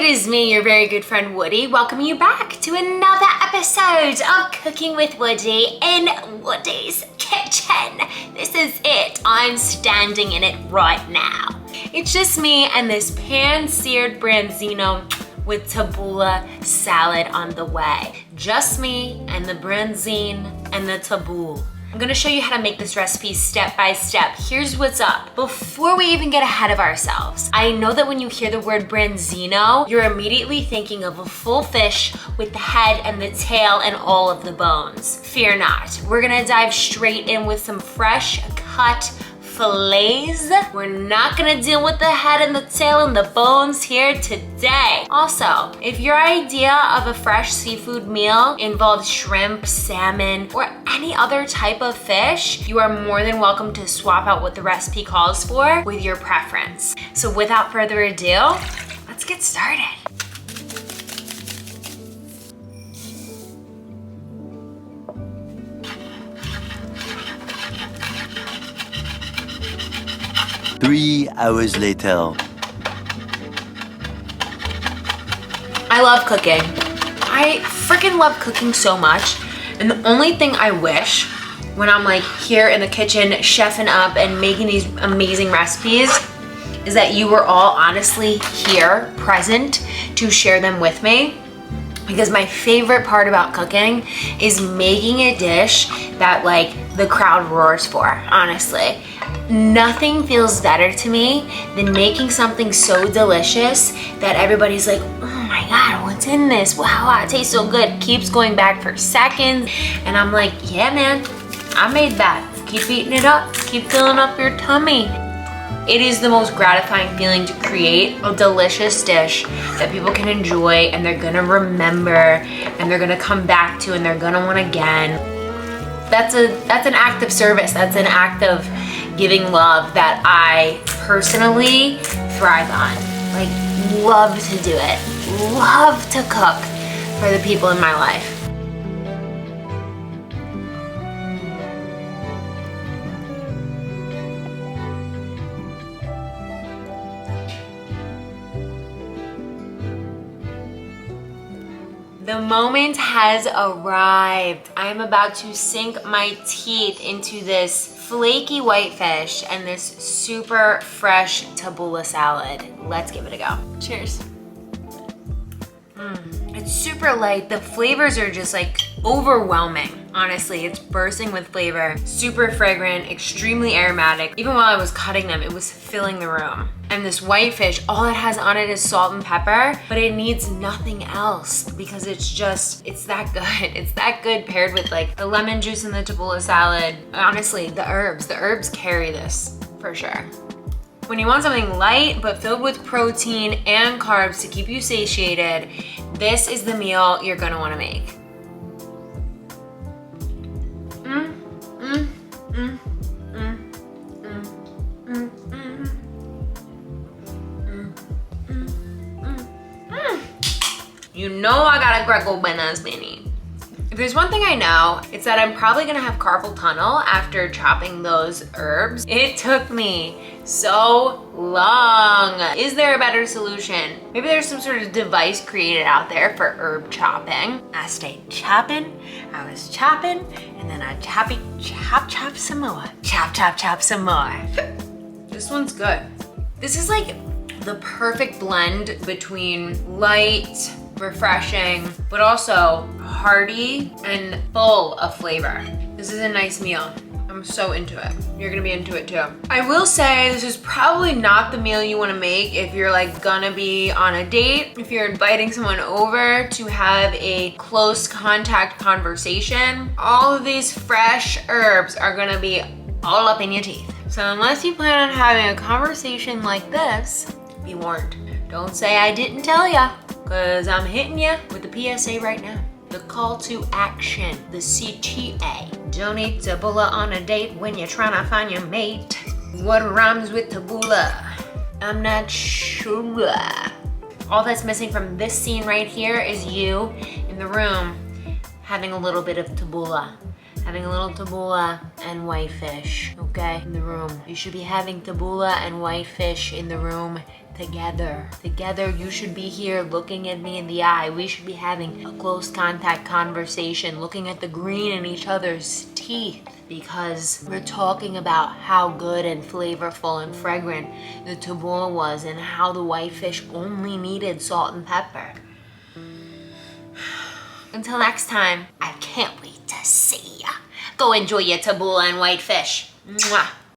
is me, your very good friend Woody, welcoming you back to another episode of Cooking with Woody in Woody's kitchen. This is it. I'm standing in it right now. It's just me and this pan-seared branzino with tabbouleh salad on the way. Just me and the branzine and the tabbouleh. I'm gonna show you how to make this recipe step by step. Here's what's up. Before we even get ahead of ourselves, I know that when you hear the word branzino, you're immediately thinking of a full fish with the head and the tail and all of the bones. Fear not. We're gonna dive straight in with some fresh cut fillets. We're not gonna deal with the head and the tail and the bones here today. Also, if your idea of a fresh seafood meal involves shrimp, salmon, or any other type of fish, you are more than welcome to swap out what the recipe calls for with your preference. So without further ado, let's get started. Three hours later. I love cooking. I freaking love cooking so much. And the only thing I wish when I'm like here in the kitchen chefing up and making these amazing recipes is that you were all honestly here, present, to share them with me. Because my favorite part about cooking is making a dish that like the crowd roars for, honestly. Nothing feels better to me than making something so delicious that everybody's like, oh my God, what's in this? Wow, it tastes so good. Keeps going back for seconds. And I'm like, yeah, man, I made that. Keep eating it up. Keep filling up your tummy. It is the most gratifying feeling to create a delicious dish that people can enjoy and they're gonna remember and they're gonna come back to and they're gonna want again. That's an act of service. That's an act of giving love that I personally thrive on. Like, love to do it. Love to cook for the people in my life. The moment has arrived. I am about to sink my teeth into this flaky whitefish and this super fresh tabbouleh salad. Let's give it a go. Cheers. It's super light. The flavors are just like overwhelming. Honestly, it's bursting with flavor. Super fragrant, extremely aromatic. Even while I was cutting them, it was filling the room. And this whitefish, all it has on it is salt and pepper, but it needs nothing else because it's that good. It's that good paired with like the lemon juice in the tabbouleh salad. Honestly, the herbs carry this for sure. When you want something light but filled with protein and carbs to keep you satiated, this is the meal you're gonna wanna make. You know I gotta crackle bananas, Benny. If there's one thing I know, it's that I'm probably gonna have carpal tunnel after chopping those herbs. It took me so long. Is there a better solution? Maybe there's some sort of device created out there for herb chopping. I stayed chopping, I was chopping, and then I chop some more. Chop some more. This one's good. This is like the perfect blend between light, refreshing, but also hearty and full of flavor. This is a nice meal. I'm so into it. You're gonna be into it too. I will say this is probably not the meal you wanna make if you're like gonna be on a date, if you're inviting someone over to have a close contact conversation. All of these fresh herbs are gonna be all up in your teeth. So unless you plan on having a conversation like this, be warned. Don't say I didn't tell ya, because I'm hitting you with the PSA right now. The call to action, the CTA. Don't eat tabbouleh on a date when you're trying to find your mate. What rhymes with tabbouleh? I'm not sure. All that's missing from this scene right here is you in the room having a little bit of tabbouleh. Having a little tabbouleh and whitefish, okay, in the room. You should be having tabbouleh and whitefish in the room together. Together, you should be here looking at me in the eye. We should be having a close contact conversation, looking at the green in each other's teeth, because we're talking about how good and flavorful and fragrant the tabbouleh was and how the whitefish only needed salt and pepper. Until next time, I can't wait to see ya. Go enjoy your tabbouleh and whitefish. Mwah.